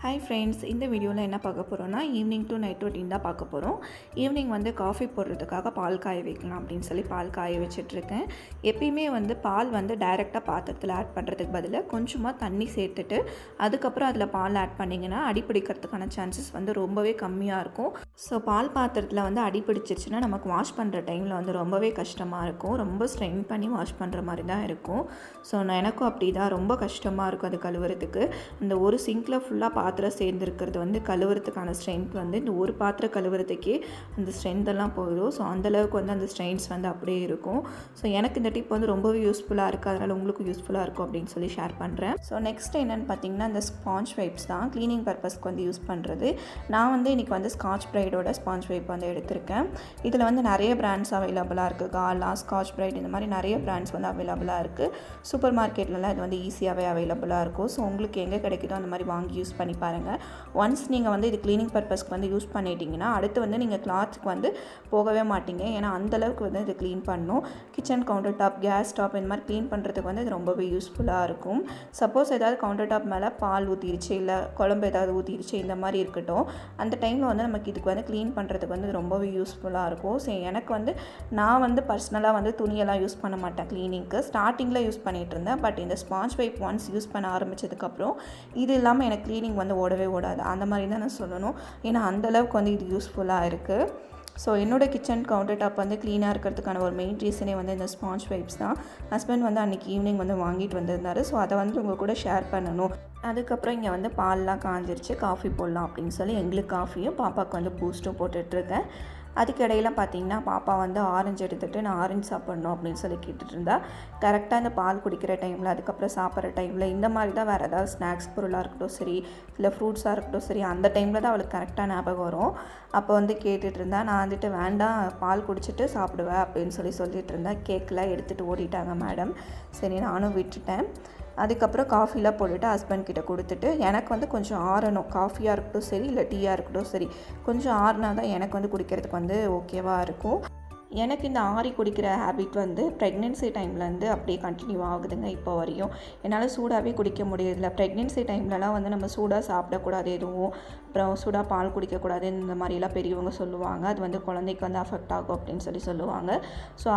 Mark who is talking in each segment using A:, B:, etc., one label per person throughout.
A: Hi friends, இந்த வீடியோவில் என்ன பார்க்க போகிறோன்னா ஈவினிங் டு நைட் ரொட்டீன் தான் பார்க்க போகிறோம். ஈவினிங் வந்து காஃபி போடுறதுக்காக பால் காய வைக்கலாம் அப்படின்னு சொல்லி பால் காய வச்சிட்ருக்கேன். எப்பயுமே வந்து பால் வந்து டைரெக்டாக பாத்திரத்தில் ஆட் பண்ணுறதுக்கு பதிலாக கொஞ்சமாக தண்ணி சேர்த்துட்டு அதுக்கப்புறம் அதில் பால் ஆட் பண்ணிங்கன்னா அடிப்பிடிக்கிறதுக்கான சான்சஸ் வந்து ரொம்பவே கம்மியாக இருக்கும். ஸோ பால் பாத்திரத்தில் வந்து அடிப்பிடிச்சிருச்சுன்னா நமக்கு வாஷ் பண்ணுற டைமில் வந்து ரொம்பவே கஷ்டமாக இருக்கும். ரொம்ப ஸ்ட்ரெயின் பண்ணி வாஷ் பண்ணுற மாதிரி தான் இருக்கும். ஸோ எனக்கும் அப்படி தான் ரொம்ப கஷ்டமாக இருக்கும் அது கழுவுறதுக்கு. இந்த ஒரு சிங்கில் ஃபுல்லாக பாத்திரம் சேர்ந்துருக்கிறது வந்து கழுவுறதுக்கான ஸ்ட்ரென்த் வந்து இந்த ஒரு பாத்திரம் கழுவுறதுக்கே அந்த ஸ்ட்ரென்த்தெல்லாம் போயிடும். ஸோ அந்தளவுக்கு வந்து அந்த ஸ்ட்ரெயின்ஸ் வந்து அப்படியே இருக்கும். ஸோ எனக்கு இந்த டிப் வந்து ரொம்பவே யூஸ்ஃபுல்லாக இருக்குது. அதனால் உங்களுக்கும் யூஸ்ஃபுல்லாக இருக்கும் அப்படின்னு சொல்லி ஷேர் பண்ணுறேன். ஸோ நெக்ஸ்ட் என்னென்னு பார்த்தீங்கன்னா இந்த ஸ்பாஞ்ச் வைப்ஸ் தான் க்ளீனிங் பர்பஸ்க்கு வந்து யூஸ் பண்ணுறது. நான் வந்து இன்றைக்கி வந்து ஸ்காட்ச் பிரைடோட ஸ்பாஞ்ச் வைப் வந்து எடுத்திருக்கேன். இதில் வந்து நிறைய பிராண்ட்ஸ் அவைலபிளாக இருக்குது. காலா, ஸ்காட்ச் பிரைட், இந்த மாதிரி நிறைய பிராண்ட்ஸ் வந்து அவைலபிளாக இருக்குது. சூப்பர் மார்க்கெட்லலாம் இது வந்து ஈஸியாகவே அவைலபிளாக இருக்கும். ஸோ உங்களுக்கு எங்கே கிடைக்குதோ அந்த மாதிரி வாங்கி யூஸ் பண்ணி பாருங்கள். ஒன்ஸ் நீங்கள் வந்து இது க்ளீனிங் பர்பஸ்க்கு வந்து யூஸ் பண்ணிட்டீங்கன்னா அடுத்து வந்து நீங்கள் கிளாத்துக்கு வந்து போகவே மாட்டீங்க. ஏன்னா அந்தளவுக்கு வந்து இது க்ளீன் பண்ணணும். Kitchen counter top, gas top இந்த மாதிரி க்ளீன் பண்ணுறதுக்கு வந்து இது ரொம்பவே யூஸ்ஃபுல்லாக இருக்கும். சப்போஸ் ஏதாவது கவுண்டர் டாப் மேலே பால் ஊற்றிருச்சு, இல்லை குழம்பு ஏதாவது ஊற்றிருச்சு, இந்த மாதிரி இருக்கட்டும், அந்த டைமில் வந்து நமக்கு இதுக்கு வந்து க்ளீன் பண்ணுறதுக்கு வந்து ரொம்பவே யூஸ்ஃபுல்லாக இருக்கும். ஸோ எனக்கு வந்து நான் வந்து பர்சனலாக வந்து துணியெல்லாம் யூஸ் பண்ண மாட்டேன் க்ளீனிங்க்கு. ஸ்டார்டிங்கில் யூஸ் பண்ணிகிட்டு இருந்தேன். பட் இந்த ஸ்பாஞ்ச் வைப் ஒன்ஸ் யூஸ் பண்ண ஆரம்பித்ததுக்கப்புறம் இது இல்லாமல் எனக்கு க்ளீனிங் வந்து ஓடவே ஓடாது. அந்த மாதிரி தான் நான் சொல்லணும். ஏன்னா அந்தளவுக்கு வந்து இது யூஸ்ஃபுல்லாக இருக்குது. ஸோ என்னோடய கிச்சன் கவுண்டர் டாப் வந்து க்ளீனாக இருக்கிறதுக்கான ஒரு மெயின் ரீசனே வந்து இந்த ஸ்பாஞ்ச் வைப்ஸ் தான். ஹஸ்பண்ட் வந்து அன்றைக்கி ஈவினிங் வந்து வாங்கிட்டு வந்திருந்தார். ஸோ அதை வந்து உங்கள் கூட ஷேர் பண்ணணும். அதுக்கப்புறம் இங்கே வந்து பால்லாம் காஞ்சிருச்சு, காஃபி போடலாம் அப்படின்னு சொல்லி எங்களுக்கு காஃபியும் பாப்பாவுக்கு வந்து பூஸ்ட்டும் போட்டுட்ருக்கேன். அதுக்கு இடையில பார்த்தீங்கன்னா பாப்பா வந்து ஆரஞ்சு எடுத்துகிட்டு நான் ஆரஞ்சு சாப்பிட்ணும் அப்படின்னு சொல்லி கேட்டுட்டு இருந்தா. கரெக்டாக இந்த பால் குடிக்கிற டைமில், அதுக்கப்புறம் சாப்பிட்ற டைமில் இந்த மாதிரி தான் வேறு ஏதாவது ஸ்நாக்ஸ் பொருளாக இருக்கட்டும் சரி, இல்லை ஃப்ரூட்ஸாக இருக்கட்டும் சரி, அந்த டைமில் தான் அவளுக்கு கரெக்டாக ஞாபகம் வரும். அப்போ வந்து கேட்டுட்டு இருந்தா. நான் வந்துட்டு வேண்டாம், பால் குடிச்சிட்டு சாப்பிடுவேன் அப்படின்னு சொல்லிட்டு இருந்தேன். கேக்கெலாம் எடுத்துகிட்டு ஓடிட்டாங்க மேடம். சரி நானும் விட்டுட்டேன். அதுக்கப்புறம் காஃபிலாம் போட்டுட்டு ஹஸ்பண்ட் கிட்ட கொடுத்துட்டு எனக்கு வந்து கொஞ்சம் ஆறணும். காஃபியாக இருக்கட்டும் சரி, இல்லை டீயாக இருக்கட்டும் சரி, கொஞ்சம் ஆறினா தான் எனக்கு வந்து குடிக்கிறதுக்கு வந்து ஓகேவாக இருக்கும். எனக்கு இந்த ஆறி குடிக்கிற ஹேபிட் வந்து ப்ரெக்னென்சி டைம்லேருந்து அப்படியே கண்டினியூ ஆகுதுங்க இப்போ வரையும். என்னால் சூடாகவே குடிக்க முடியறதில்ல. ப்ரெக்னென்சி டைம்லலாம் வந்து நம்ம சூடாக சாப்பிடக்கூடாது எதுவும், அப்புறம் சூடாக பால் குடிக்கக்கூடாது, இந்த மாதிரிலாம் பெரியவங்க சொல்லுவாங்க. அது வந்து குழந்தைக்கு வந்து அஃபெக்ட் ஆகும் அப்படின்னு சொல்லுவாங்க. ஸோ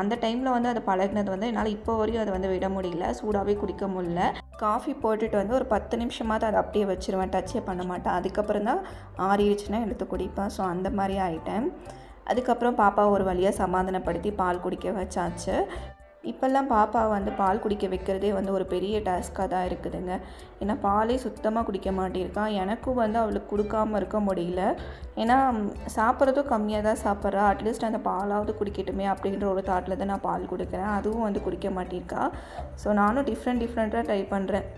A: அந்த டைமில் வந்து அதை பழகினது வந்து என்னால் இப்போ வரையும் அதை வந்து விட முடியல. சூடாகவே குடிக்க முடியல. காஃபி போட்டுட்டு வந்து ஒரு 10 நிமிஷமாவது அதை அப்படியே வச்சுருவேன், டச்சே பண்ண மாட்டேன். அதுக்கப்புறம் தான் ஆறிடுச்சுன்னா எடுத்து குடிப்பேன். ஸோ அந்த மாதிரி ஆகிட்டேன். அதுக்கப்புறம் பாப்பா ஒரு வழியாக சமாதானப்படுத்தி பால் குடிக்க வச்சாச்சு. இப்போல்லாம் பாப்பா வந்து பால் குடிக்க வைக்கிறதே வந்து ஒரு பெரிய டாஸ்க்காக தான் இருக்குதுங்க. ஏன்னா பாலே சுத்தமாக குடிக்க மாட்டேருக்கா. எனக்கும் வந்து அவளுக்கு கொடுக்காமல் இருக்க முடியல. ஏன்னா சாப்பிட்றதும் கம்மியாக தான் சாப்பிட்றா. அட்லீஸ்ட் அந்த பாலாவது குடிக்கட்டுமே அப்படின்ற ஒரு தாட்டில் தான் நான் பால் கொடுக்குறேன். அதுவும் வந்து குடிக்க மாட்டேருக்கா. ஸோ நானும் டிஃப்ரெண்ட்டாக ட்ரை பண்ணுறேன்.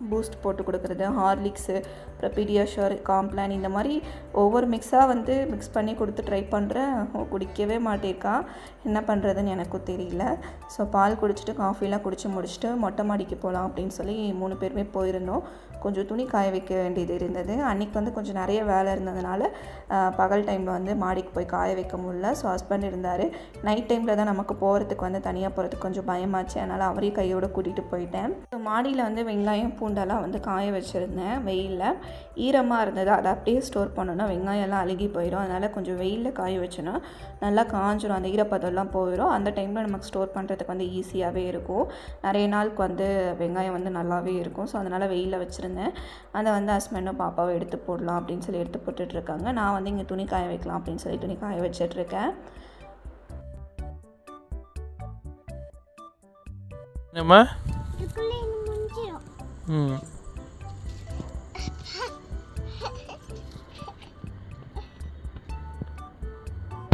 A: பூஸ்ட் போட்டு கொடுக்குறது, ஹார்லிக்ஸு, அப்புறம் பீடியாஷோர், காம்ப்ளான், இந்த மாதிரி ஒவ்வொரு மிக்ஸாக வந்து மிக்ஸ் பண்ணி கொடுத்து ட்ரை பண்ணுறேன். குடிக்கவே மாட்டேருக்கா. என்ன பண்ணுறதுன்னு எனக்கும் தெரியல. ஸோ பால் குடிச்சிட்டு காஃபிலாம் குடித்து முடிச்சுட்டு மொட்டை மாடிக்கு போகலாம் அப்படின்னு சொல்லி 3 பேருமே போயிருந்தோம். கொஞ்சம் துணி காய வைக்க வேண்டியது இருந்தது. அன்றைக்கி வந்து கொஞ்சம் நிறைய வேலை இருந்ததுனால பகல் டைமில் வந்து மாடிக்கு போய் காய வைக்க முடியல. ஸோ ஹஸ்பண்ட் இருந்தார். நைட் டைமில் தான் நமக்கு போகிறதுக்கு வந்து தனியாக போகிறதுக்கு கொஞ்சம் பயமாச்சு. அதனால் அவரையும் கையோடு கூட்டிகிட்டு போயிட்டேன். ஸோ மாடியில் வந்து வெங்காயம் பூண்டெல்லாம் வந்து காய வச்சுருந்தேன். வெயிலில் ஈரமாக இருந்தது. அதை அப்படியே ஸ்டோர் பண்ணோன்னா வெங்காயம்லாம் அழுகி போயிடும். அதனால் கொஞ்சம் வெயிலில் காய வச்சோன்னா நல்லா காஞ்சிடும், அந்த ஈரப்பதம்லாம் போயிடும். அந்த டைமில் நமக்கு ஸ்டோர் பண்ணுறதுக்கு வந்து ஈஸியாகவே இருக்கும். நிறைய நாளுக்கு வந்து வெங்காயம் வந்து நல்லாவே இருக்கும். ஸோ அதனால் வெயிலில் வச்சுருந்தேன். அதை வந்து ஹஸ்பண்டும் பாப்பாவை எடுத்து போடலாம் அப்படின்னு சொல்லி எடுத்து போட்டுட்ருக்காங்க. நான் வந்து இங்கே துணி காய வைக்கலாம் அப்படின்னு சொல்லி துணி காய வச்சிட்ருக்கேன்.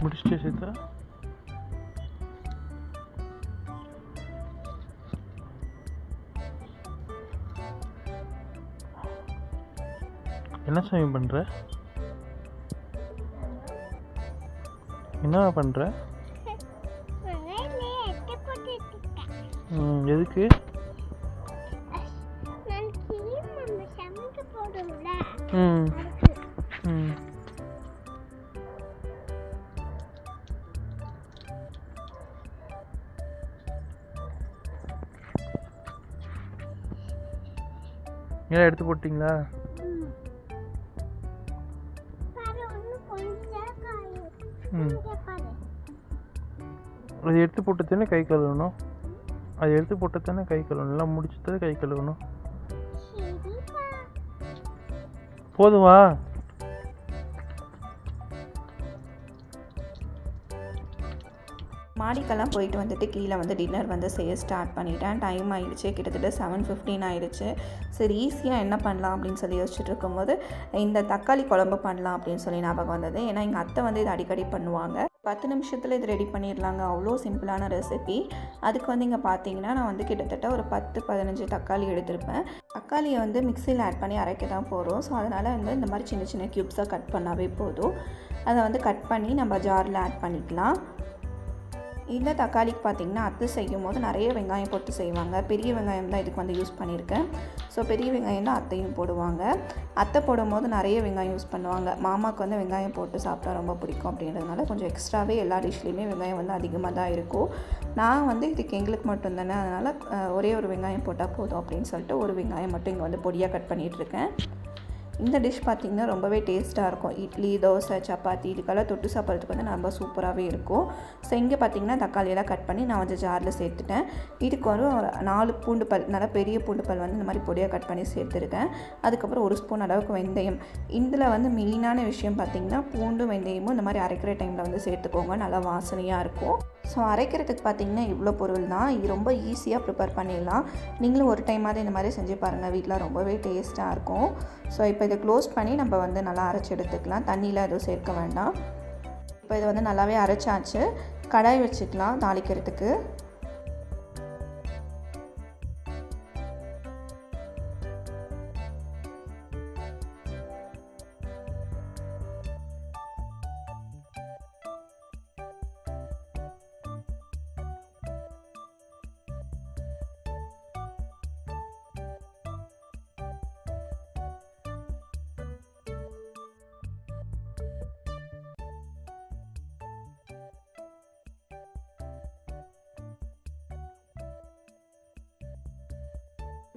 B: முடிச்சிட்டே சீதா? என்ன சமையல் பண்ணுற? என்ன பண்ணுற? எதுக்கு? எல்லாம் எடுத்து போட்டிங்களா? ம் அது எடுத்து போட்டு தானே கை கழுவணும். அது எடுத்து போட்டு தானே கை கழுவணும். எல்லாம் முடிச்சுட்டு கை கழுவணும். போதுவா?
A: மாடிக்கெல்லாம் போயிட்டு வந்துட்டு கீழே வந்து டின்னர் வந்து செய்ய ஸ்டார்ட் பண்ணிட்டேன். டைம் ஆகிடுச்சு, கிட்டத்தட்ட 7:15 ஆகிடுச்சு. சரி ஈஸியாக என்ன பண்ணலாம் அப்படின்னு சொல்லி யோசிச்சுட்டு இருக்கும்போது இந்த தக்காளி குழம்பு பண்ணலாம் அப்படின்னு சொல்லி ஞாபகம் வந்தது. ஏன்னா எங்கள் அத்தை வந்து இது அடிக்கடி பண்ணுவாங்க. 10 நிமிஷத்தில் இது ரெடி பண்ணிடலாங்க. அவ்வளோ சிம்பிளான ரெசிபி. அதுக்கு வந்து இங்கே பார்த்தீங்கன்னா நான் வந்து கிட்டத்தட்ட ஒரு 10-15 தக்காளி எடுத்திருப்பேன். தக்காளியை வந்து மிக்சியில் ஆட் பண்ணி அரைக்க தான் போகிறோம். ஸோ அதனால் வந்து இந்த மாதிரி சின்ன சின்ன க்யூப்ஸாக கட் பண்ணாவே போதும். அதை வந்து கட் பண்ணி நம்ம ஜாரில் ஆட் பண்ணிக்கலாம். இந்த தக்காளிக்கு பார்த்திங்கன்னா அத்தை செய்யும் போது நிறைய வெங்காயம் போட்டு செய்வாங்க. பெரிய வெங்காயம் தான் இதுக்கு வந்து யூஸ் பண்ணியிருக்கேன். ஸோ பெரிய வெங்காயம் தான் அத்தையும் போடுவாங்க. அத்தை போடும்போது நிறைய வெங்காயம் யூஸ் பண்ணுவாங்க. மாமாவுக்கு வந்து வெங்காயம் போட்டு சாப்பிட்டா ரொம்ப பிடிக்கும் அப்படின்றதுனால கொஞ்சம் எக்ஸ்ட்ராவே எல்லா டிஷ்லேயுமே வெங்காயம் வந்து அதிகமாக தான் இருக்கும். நான் வந்து இதுக்கு எங்களுக்கு மட்டும் தானே, அதனால் ஒரே ஒரு வெங்காயம் போட்டால் போதும் அப்படின்னு சொல்லிட்டு ஒரு வெங்காயம் மட்டும் இங்கே வந்து பொடியாக கட் பண்ணிகிட்ருக்கேன். இந்த டிஷ் பார்த்திங்கன்னா ரொம்பவே டேஸ்ட்டாக இருக்கும். இட்லி, தோசை, சப்பாத்தி இதுக்கெல்லாம் தொட்டு சாப்பிட்றதுக்கு வந்து ரொம்ப சூப்பராகவே இருக்கும். ஸோ இங்கே பார்த்திங்கன்னா தக்காளியெல்லாம் கட் பண்ணி நான் வந்து ஜாரில் சேர்த்துட்டேன். இதுக்கு ஒரு 4 பூண்டு பல், நல்லா பெரிய பூண்டு பல் வந்து இந்த மாதிரி பொடியாக கட் பண்ணி சேர்த்துருக்கேன். அதுக்கப்புறம் 1 ஸ்பூன் அளவுக்கு வெந்தயம். இதில் வந்து மெயினான விஷயம் பார்த்திங்கன்னா பூண்டும் வெந்தயமும் இந்த மாதிரி அரைக்கிற டைமில் வந்து சேர்த்துக்கோங்க. நல்லா வாசனையாக இருக்கும். ஸோ அரைக்கிறதுக்கு பார்த்திங்கன்னா இவ்வளோ பொருள் தான். இது ரொம்ப ஈஸியாக ப்ரிப்பேர் பண்ணிடலாம். நீங்களும் ஒரு டைமாவது இந்த மாதிரி செஞ்சு பாருங்கள். வீட்டில் ரொம்பவே டேஸ்ட்டாக இருக்கும். ஸோ இப்போ இதை க்ளோஸ் பண்ணி நம்ம வந்து நல்லா அரைச்சி எடுத்துக்கலாம். தண்ணியில் எதுவும் சேர்க்க வேண்டாம். இப்போ இதை வந்து நல்லாவே அரைச்சாச்சு. கடாய் வச்சுக்கலாம் தாளிக்கிறதுக்கு.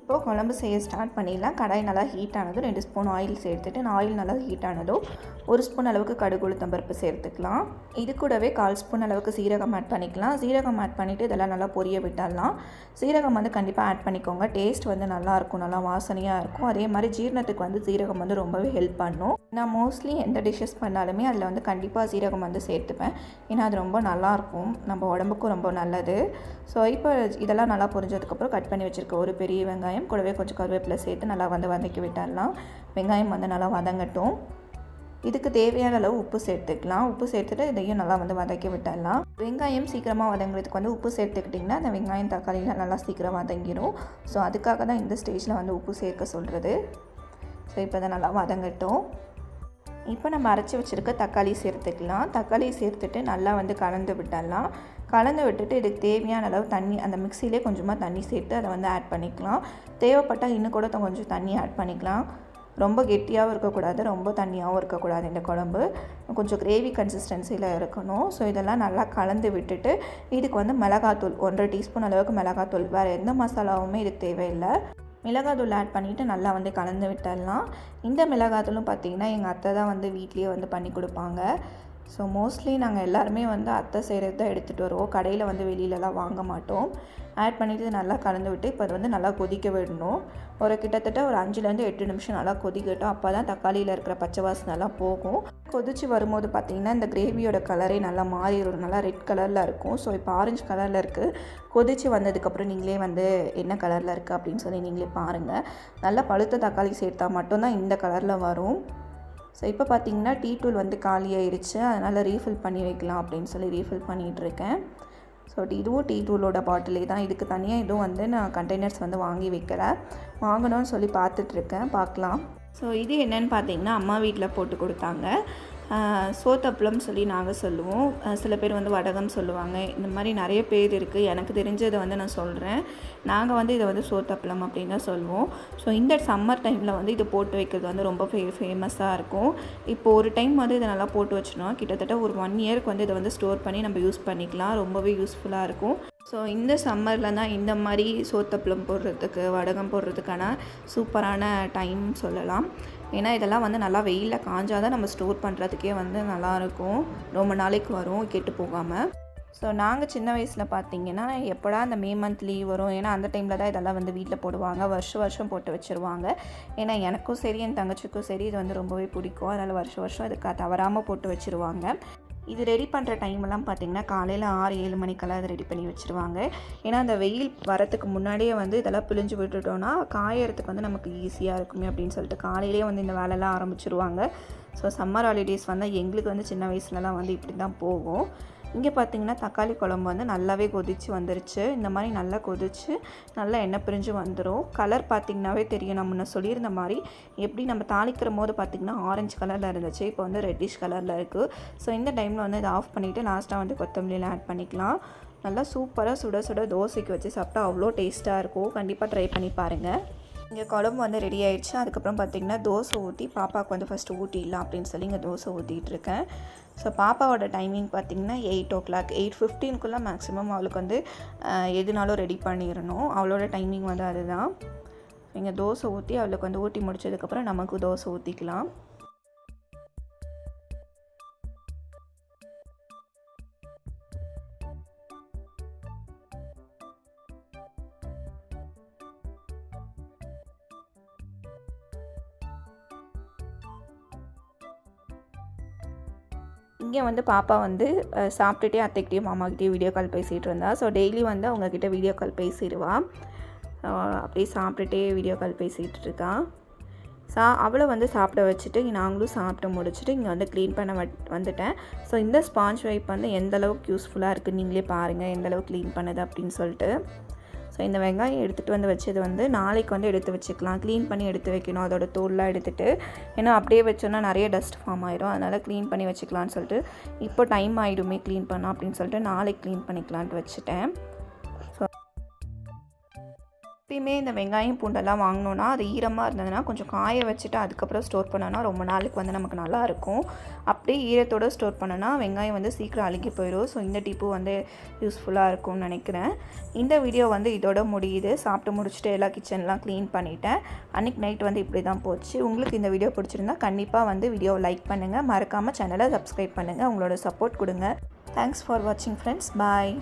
A: இப்போது குழம்பு செய்ய ஸ்டார்ட் பண்ணிடலாம். கடாய் நல்லா ஹீட் ஆனதும் 2 ஸ்பூன் ஆயில் சேர்த்துட்டு நான் ஆயில் நல்லா ஹீட் ஆனதும் 1 ஸ்பூன் அளவுக்கு கடுகு உளுத்தம் பருப்பு சேர்த்துக்கலாம். இது கூடவே 1/4 ஸ்பூன் அளவுக்கு சீரகம் ஆட் பண்ணிக்கலாம். சீரகம் ஆட் பண்ணிவிட்டு இதெல்லாம் நல்லா பொரிய விட்டுடலாம். சீரகம் வந்து கண்டிப்பாக ஆட் பண்ணிக்கோங்க. டேஸ்ட் வந்து நல்லாயிருக்கும், நல்லா வாசனையாக இருக்கும். அதே மாதிரி ஜீரணத்துக்கு வந்து சீரகம் வந்து ரொம்பவே ஹெல்ப் பண்ணும். நான் மோஸ்ட்லி எந்த டிஷ்ஷஸ் பண்ணாலுமே அதில் வந்து கண்டிப்பாக சீரகம் வந்து சேர்த்துப்பேன். ஏன்னா அது ரொம்ப நல்லாயிருக்கும், நம்ம உடம்புக்கும் ரொம்ப நல்லது. ஸோ இப்போ இதெல்லாம் நல்லா பொரிஞ்சதுக்கப்புறம் கட் பண்ணி வச்சுருக்க ஒரு பெரிய வெங்காயம் கூடவே கொஞ்சம் கருவேப்பிலை சேர்த்து நல்லா வந்து வதக்கி விட்டுடலாம். வெங்காயம் வந்து நல்லா வதங்கட்டும். இதுக்கு தேவையான அளவு உப்பு சேர்த்துக்கலாம். உப்பு சேர்த்துட்டு இதையும் நல்லா வந்து வதக்கி விட்டுடலாம். வெங்காயம் சீக்கிரமாக வதங்குறதுக்கு வந்து உப்பு சேர்த்துக்கிட்டிங்கன்னா அந்த வெங்காயம் தக்காளியில் நல்லா சீக்கிரம் வதங்கிடும். ஸோ அதுக்காக தான் இந்த ஸ்டேஜில் வந்து உப்பு சேர்க்க சொல்கிறது. ஸோ இப்போ அதை நல்லா வதங்கட்டும். இப்போ நம்ம அரைச்சி வச்சுருக்க தக்காளி சேர்த்துக்கலாம். தக்காளி சேர்த்துட்டு நல்லா வந்து கலந்து விட்டுடலாம். கலந்து விட்டுட்டு இதுக்கு தேவையான அளவு தண்ணி, அந்த மிக்சியிலே கொஞ்சமாக தண்ணி சேர்த்து அதை வந்து ஆட் பண்ணிக்கலாம். தேவைப்பட்டால் இன்னும் கூட கொஞ்சம் தண்ணி ஆட் பண்ணிக்கலாம். ரொம்ப கெட்டியாகவும் இருக்கக்கூடாது, ரொம்ப தண்ணியாகவும் இருக்கக்கூடாது. இந்த குழம்பு கொஞ்சம் கிரேவி கன்சிஸ்டன்சியில் இருக்கணும். ஸோ இதெல்லாம் நல்லா கலந்து விட்டுட்டு இதுக்கு வந்து மிளகாத்தூள் 1.5 டீஸ்பூன் அளவுக்கு மிளகாத்தூள், வேறு எந்த மசாலாவுமே இதுக்கு தேவையில்லை. மிளகாத்தூள் ஆட் பண்ணிவிட்டு நல்லா வந்து கலந்து விட்டுடலாம். இந்த மிளகாத்தூளும் பார்த்திங்கன்னா எங்கள் அத்தை தான் வந்து வீட்லேயே வந்து பண்ணி கொடுப்பாங்க. ஸோ மோஸ்ட்லி நாங்கள் எல்லாருமே வந்து அத்தை செய்கிறது தான் எடுத்துகிட்டு வருவோம். கடையில் வந்து வெளியிலலாம் வாங்க மாட்டோம். ஆட் பண்ணிவிட்டு நல்லா கலந்து விட்டு இப்போ அது வந்து நல்லா கொதிக்க விடணும். கிட்டத்தட்ட ஒரு 5-8 நிமிஷம் நல்லா கொதிக்கட்டும். அப்போ தான் தக்காளியில் இருக்கிற பச்சை வாசனைலாம் போகும். கொதித்து வரும்போது பார்த்திங்கன்னா இந்த கிரேவியோட கலரே நல்லா மாறிடும், நல்லா ரெட் கலரில் இருக்கும். ஸோ இப்போ ஆரஞ்சு கலரில் இருக்குது. கொதித்து வந்ததுக்கப்புறம் நீங்களே வந்து என்ன கலரில் இருக்குது அப்படின்னு சொல்லி நீங்களே பாருங்கள். நல்லா பழுத்த தக்காளி சேர்த்தா மட்டும்தான் இந்த கலரில் வரும். ஸோ இப்போ பார்த்திங்கன்னா டீ தூள் வந்து காலியாகிடுச்சு. அதனால் ரீஃபில் பண்ணி வைக்கலாம் அப்படின்னு சொல்லி ரீஃபில் பண்ணிகிட்ருக்கேன். ஸோ இதுவும் டீ தூளோட பாட்டிலே தான். இதுக்கு தனியாக இதுவும் வந்து நான் கண்டெய்னர்ஸ் வந்து வாங்கி வைக்கிறேன். வாங்கணும்னு சொல்லி பார்த்துட்ருக்கேன், பார்க்கலாம். ஸோ இது என்னென்னு பார்த்தீங்கன்னா அம்மா வீட்டில் போட்டு கொடுத்தாங்க. சோத்தப்பளம் சொல்லி நாங்கள் சொல்லுவோம். சில பேர் வந்து வடகம் சொல்லுவாங்க. இந்த மாதிரி நிறைய பேர் இருக்குது. எனக்கு தெரிஞ்சதை வந்து நான் சொல்கிறேன். நாங்கள் வந்து இதை வந்து சோத்தப்பளம் அப்படின்னு தான் சொல்லுவோம். ஸோ இந்த சம்மர் டைமில் வந்து இது போட்டு வைக்கிறது வந்து ரொம்ப ஃபேமஸாக இருக்கும். இப்போது ஒரு டைம் வந்து இதை நல்லா போட்டு வச்சிட்டோம், கிட்டத்தட்ட ஒரு 1 இயருக்கு வந்து இதை வந்து ஸ்டோர் பண்ணி நம்ம யூஸ் பண்ணிக்கலாம். ரொம்பவே யூஸ்ஃபுல்லாக இருக்கும். ஸோ இந்த சம்மரில் தான் இந்த மாதிரி சோத்தப்பளம் போடுறதுக்கு, வடகம் போடுறதுக்கான சூப்பரான டைம் சொல்லலாம். ஏன்னா இதெல்லாம் வந்து நல்லா வெயிலில் காஞ்சால் தான் நம்ம ஸ்டோர் பண்ணுறதுக்கே வந்து நல்லாயிருக்கும், ரொம்ப நாளைக்கு வரும் கெட்டு போகாமல். ஸோ நாங்கள் சின்ன வயசில் பார்த்திங்கன்னா எப்போடா அந்த மே மந்த் லீவ் வரும், ஏன்னா அந்த டைமில் தான் இதெல்லாம் வந்து வீட்டில் போடுவாங்க, வருஷம் போட்டு வச்சுருவாங்க. ஏன்னா எனக்கும் சரி என் தங்கச்சிக்கும் சரி இது வந்து ரொம்பவே பிடிக்கும், அதனால் வருஷம் இதுக்கு தவறாமல் போட்டு வச்சுருவாங்க. இது ரெடி பண்ணுற டைம்லாம் பார்த்திங்கன்னா காலையில் 6-7 மணிக்கெல்லாம் அதை ரெடி பண்ணி வச்சுருவாங்க. ஏன்னா அந்த வெயில் வரத்துக்கு முன்னாடியே வந்து இதெல்லாம் பிழிஞ்சு விட்டுட்டோன்னா காயறதுக்கு வந்து நமக்கு ஈஸியாக இருக்குமே அப்படின்னு சொல்லிட்டு காலையிலேயே வந்து இந்த வேலைலாம் ஆரம்பிச்சிருவாங்க. ஸோ சம்மர் ஹாலிடேஸ் வந்தால் எங்களுக்கு வந்து சின்ன வயசுலலாம் வந்து இப்படி தான் போகும். இங்கே பார்த்திங்கன்னா தக்காளி குழம்பு வந்து நல்லாவே கொதித்து வந்துருச்சு. இந்த மாதிரி நல்லா கொதித்து நல்லா எண்ணெய் பிரிஞ்சு வந்துடும். கலர் பார்த்திங்கனாவே தெரியும், நான் முன்ன சொல்லியிருந்த மாதிரி எப்படி நம்ம தாளிக்கிற போது பார்த்திங்கன்னா ஆரஞ்சு கலரில் இருந்துச்சு, இப்போ வந்து ரெட்டிஷ் கலரில் இருக்குது. ஸோ இந்த டைமில் வந்து இதை ஆஃப் பண்ணிவிட்டு லாஸ்ட்டாக வந்து கொத்தமல்லியில் ஆட் பண்ணிக்கலாம். நல்லா சூப்பராக சுட சுட தோசைக்கு வச்சு சாப்பிட்டா அவ்வளோ டேஸ்ட்டாக இருக்கும். கண்டிப்பாக ட்ரை பண்ணி பாருங்கள். இங்கே குழம்பு வந்து ரெடி ஆகிடுச்சு. அதுக்கப்புறம் பார்த்திங்கன்னா தோசை ஊற்றி பாப்பாவுக்கு வந்து ஃபஸ்ட்டு ஊட்டிடலாம் அப்படின்னு சொல்லி இங்கே தோசை ஊற்றிட்டுருக்கேன். ஸோ பாப்பாவோட டைமிங் பார்த்திங்கன்னா 8 o'clock 8:15 மேக்ஸிமம் அவளுக்கு வந்து எதுனாலும் ரெடி பண்ணிடணும். அவளோட டைமிங் வந்து அதுதான். இங்கே தோசை ஊற்றி அவளுக்கு வந்து ஊட்டி முடிச்சதுக்கப்புறம் நமக்கு தோசை ஊற்றிக்கலாம். இங்கே வந்து பாப்பா வந்து சாப்பிட்டுட்டே அத்தைக்கிட்டேயும் மாமாக்கிட்டேயும் வீடியோ கால் பேசிகிட்டு இருந்தா. ஸோ டெய்லி வந்து அவங்கக்கிட்ட வீடியோ கால் பேசிடுவா. அப்படியே சாப்பிட்டுட்டே வீடியோ கால் பேசிகிட்டு இருக்கா. அவளை வந்து சாப்பிட வச்சுட்டு நாங்களும் சாப்பிட்டு முடிச்சுட்டு இங்கே வந்து க்ளீன் பண்ண வந்துட்டேன். ஸோ இந்த ஸ்பாஞ்ச் வைப் வந்து எந்தளவுக்கு யூஸ்ஃபுல்லாக இருக்குது நீங்களே பாருங்கள், எந்தளவுக்கு க்ளீன் பண்ணுது அப்படின்னு சொல்லிட்டு. ஸோ இந்த வெங்காயம் எடுத்துகிட்டு வந்து வச்சது வந்து நாளைக்கு வந்து எடுத்து வச்சுக்கலாம். க்ளீன் பண்ணி எடுத்து வைக்கணும், அதோட தோல்லாம் எடுத்துகிட்டு. ஏன்னா அப்படியே வச்சோன்னா நிறைய டஸ்ட் ஃபார்ம் ஆயிரும், அதனால் க்ளீன் பண்ணி வச்சுக்கலான்னு சொல்லிட்டு இப்போ டைம் ஆகிடுமே க்ளீன் பண்ணோம் அப்படின்னு சொல்லிட்டு நாளைக்கு க்ளீன் பண்ணிக்கலான்ட்டு வச்சுட்டேன். எப்பயுமே இந்த வெங்காயம் பூண்டெல்லாம் வாங்கினோன்னா அது ஈரமாக இருந்ததுன்னா கொஞ்சம் காய வச்சுட்டு அதுக்கப்புறம் ஸ்டோர் பண்ணோன்னா ரொம்ப நாளைக்கு வந்து நமக்கு நல்லாயிருக்கும். அப்படியே ஈரத்தோடு ஸ்டோர் பண்ணோன்னா வெங்காயம் வந்து சீக்கிரம் அழுகி போயிடும். ஸோ இந்த டிப்பு வந்து யூஸ்ஃபுல்லாக இருக்கும்னு நினைக்கிறேன். இந்த வீடியோ வந்து இதோட முடியுது. சாப்பிட்டு முடிச்சுட்டு எல்லா கிச்சன்லாம் க்ளீன் பண்ணிட்டேன். அன்றைக்கி நைட் வந்து இப்படி தான் போச்சு. உங்களுக்கு இந்த வீடியோ பிடிச்சிருந்தா கண்டிப்பாக வந்து வீடியோவை லைக் பண்ணுங்கள், மறக்காமல் சேனலை சப்ஸ்கிரைப் பண்ணுங்கள், உங்களோட சப்போர்ட் கொடுங்க. தேங்க்ஸ் ஃபார் வாட்சிங் ஃப்ரெண்ட்ஸ். பாய்.